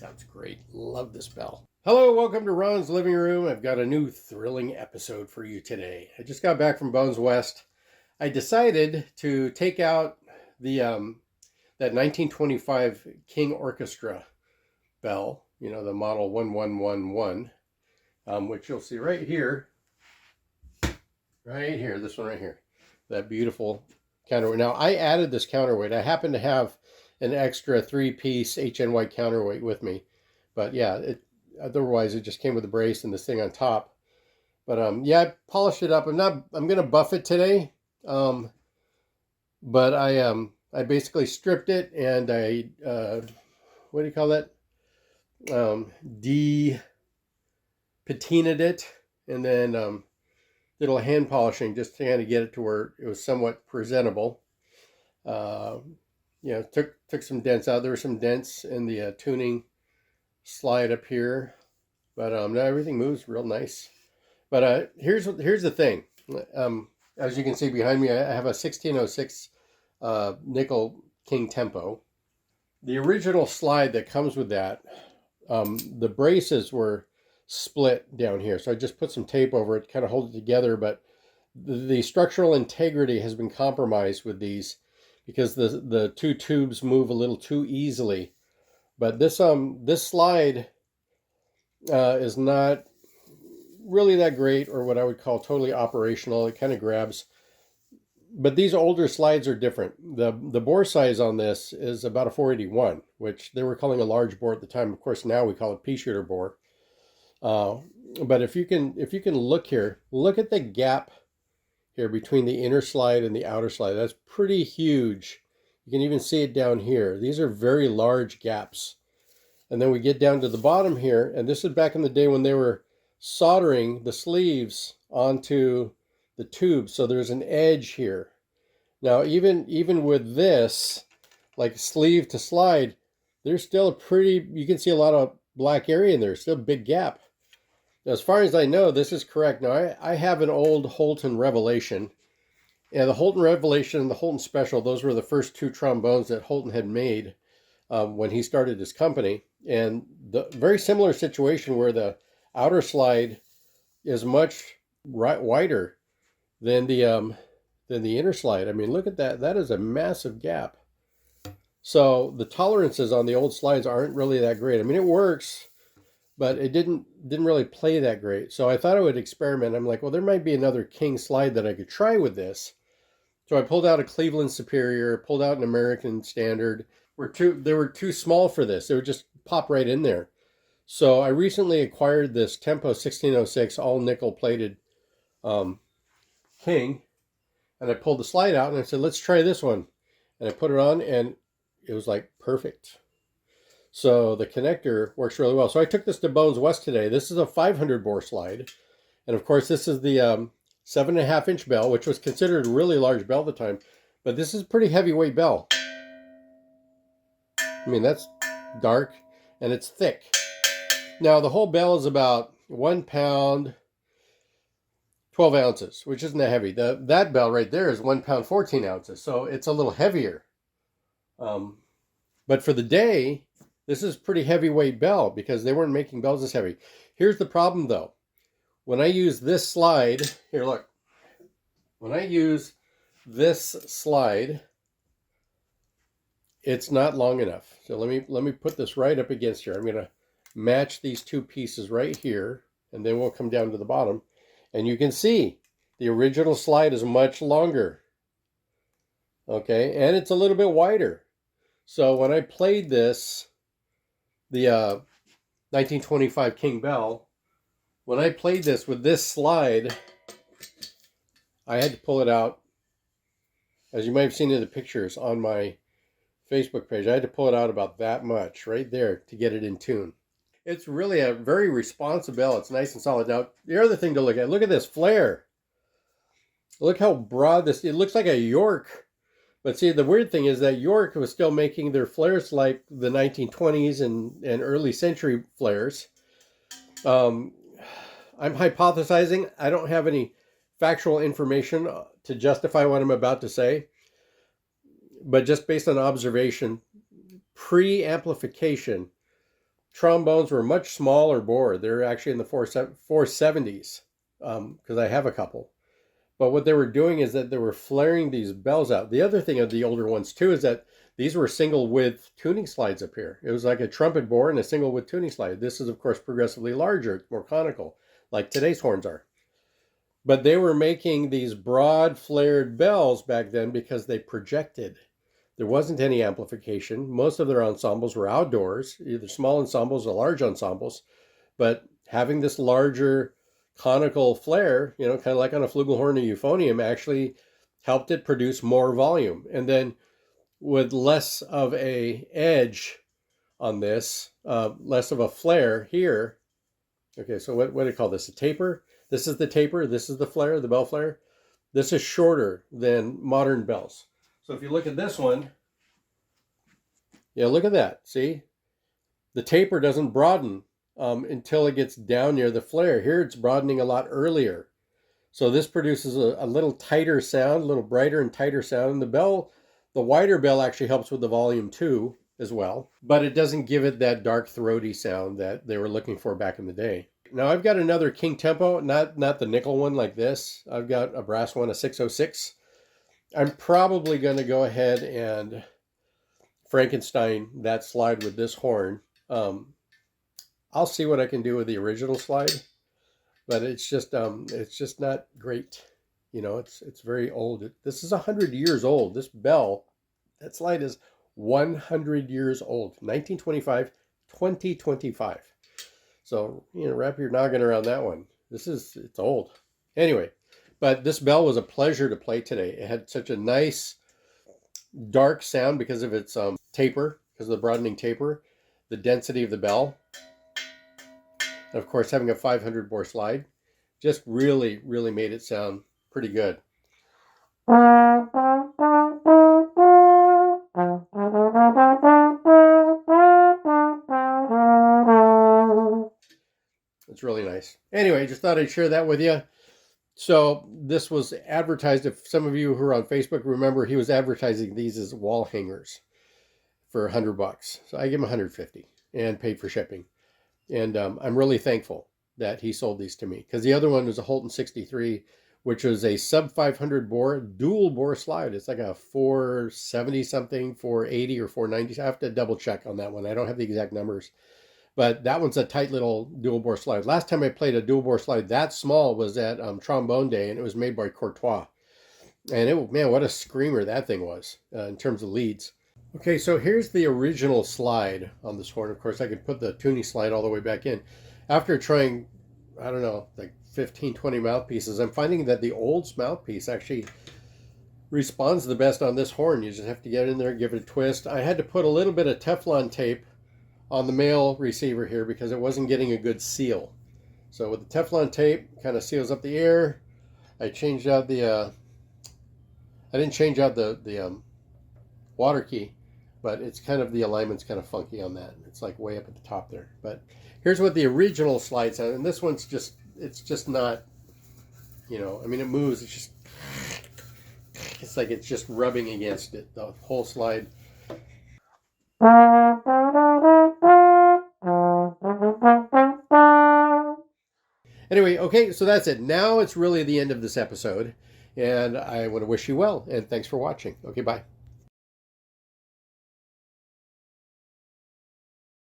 Sounds great. Love this bell. Hello, welcome to Ron's Living Room. I've got a new thrilling episode for you today. I just got back from Bones West. I decided to take out the that 1925 King Orchestra bell, you know, the model 1111, which you'll see right here, this one right here, that beautiful counterweight. Now, I added this counterweight. I happen to have an extra 3-piece HNY counterweight with me, but yeah, otherwise it just came with the brace and this thing on top. But yeah, I polished it up. I'm gonna buff it today, but I basically stripped it and I what do you call that, de-patinaed it, and then did a little hand polishing just to kind of get it to where it was somewhat presentable. You know, took some dents out. There were some dents in the tuning slide up here, but now everything moves real nice. But here's the thing. As you can see behind me, I have a 1606 nickel King Tempo. The original slide that comes with that, the braces were split down here, so I just put some tape over it to kind of hold it together. But the structural integrity has been compromised with these, because the two tubes move a little too easily. But this slide is not really that great, or what I would call totally operational. It kind of grabs. But these older slides are different. The bore size on this is about a 481, which they were calling a large bore at the time. Of course, now we call it pea shooter bore. But if you can look here, look at the gap here between the inner slide and the outer slide. That's pretty huge. You can even see it down here. These are very large gaps. And then we get down to the bottom here, and this is back in the day when they were soldering the sleeves onto the tube, so there's an edge here. Now even with this, like sleeve to slide, there's still a pretty, you can see a lot of black area in there, still a big gap. Now, as far as I know, this is correct. Now, I have an old Holton Revelation. And the Holton Revelation and the Holton Special, those were the first two trombones that Holton had made when he started his company. And the very similar situation where the outer slide is much wider than the inner slide. I mean, look at that. That is a massive gap. So the tolerances on the old slides aren't really that great. I mean, it works, but it didn't really play that great. So I thought I would experiment. I'm like, well, there might be another King slide that I could try with this. So I pulled out a Cleveland Superior, pulled out an American Standard. They were too small for this. They would just pop right in there. So I recently acquired this Tempo 1606 all nickel plated King, and I pulled the slide out and I said, let's try this one. And I put it on and it was like perfect. So the connector works really well. So I took this to Bones West today. This is a 500 bore slide. And of course, this is the 7.5-inch bell, which was considered a really large bell at the time. But this is a pretty heavyweight bell. I mean, that's dark and it's thick. Now, the whole bell is about 1 pound, 12 ounces, which isn't that heavy. That bell right there is 1 pound, 14 ounces. So it's a little heavier. But for the day, this is pretty heavyweight bell because they weren't making bells this heavy. Here's the problem though. When I use this slide, here look. When I use this slide, it's not long enough. So let me put this right up against here. I'm going to match these two pieces right here, and then we'll come down to the bottom. And you can see the original slide is much longer. Okay, and it's a little bit wider. So when I played this, the 1925 King Bell, when I played this with this slide, I had to pull it out. As you might have seen in the pictures on my Facebook page, I had to pull it out about that much right there to get it in tune. It's really a very responsive bell. It's nice and solid. Now, the other thing to look at this flare. Look how broad this, it looks like a York. But see, the weird thing is that York was still making their flares like the 1920s and early century flares. I'm hypothesizing. I don't have any factual information to justify what I'm about to say. But just based on observation, pre-amplification, trombones were much smaller bore. They're actually in the 470s, because I have a couple. But what they were doing is that they were flaring these bells out. The other thing of the older ones too is that these were single width tuning slides up here. It was like a trumpet bore and a single width tuning slide. This is of course progressively larger, more conical, like today's horns are. But they were making these broad flared bells back then because they projected. There wasn't any amplification. Most of their ensembles were outdoors, either small ensembles or large ensembles. But having this larger conical flare, kind of like on a flugelhorn or euphonium, actually helped it produce more volume. And then with less of a edge on this, less of a flare here. Okay, so what do you call this? A taper? This is the taper. This is the flare, the bell flare. This is shorter than modern bells. So if you look at this one, yeah, look at that. See? The taper doesn't broaden until it gets down near the flare. Here it's broadening a lot earlier. So this produces a little tighter sound, a little brighter and tighter sound. And the wider bell actually helps with the volume too as well. But it doesn't give it that dark throaty sound that they were looking for back in the day. Now I've got another King Tempo, not the nickel one like this. I've got a brass one, a 606. I'm probably going to go ahead and Frankenstein that slide with this horn. I'll see what I can do with the original slide, but it's just not great. It's very old. This is 100 years old. This bell, that slide is 100 years old. 1925, 2025. So, wrap your noggin around that one. It's old. Anyway, but this bell was a pleasure to play today. It had such a nice dark sound because of its taper, because of the broadening taper, the density of the bell. And of course, having a 500 bore slide just really, really made it sound pretty good. It's really nice. Anyway, just thought I'd share that with you. So this was advertised. If some of you who are on Facebook remember, he was advertising these as wall hangers for $100. So I gave him 150 and paid for shipping. And I'm really thankful that he sold these to me, because the other one was a Holton 63, which was a sub 500 bore dual bore slide. It's like a 470 something, 480 or 490. I have to double check on that one. I don't have the exact numbers, but that one's a tight little dual bore slide. Last time I played a dual bore slide that small was at Trombone Day, and it was made by Courtois. And man, what a screamer that thing was in terms of leads. Okay, so here's the original slide on this horn. Of course, I could put the tuning slide all the way back in. After trying, I don't know, like 15, 20 mouthpieces, I'm finding that the old mouthpiece actually responds the best on this horn. You just have to get in there, give it a twist. I had to put a little bit of Teflon tape on the male receiver here because it wasn't getting a good seal. So with the Teflon tape, kind of seals up the air. I changed out I didn't change out the water key, but it's kind of, the alignment's kind of funky on that. It's like way up at the top there. But here's what the original slide sound, and this one's just not, I mean, it moves. It's like it's just rubbing against it, the whole slide. Anyway, okay, so that's it. Now it's really the end of this episode, and I want to wish you well, and thanks for watching. Okay, bye.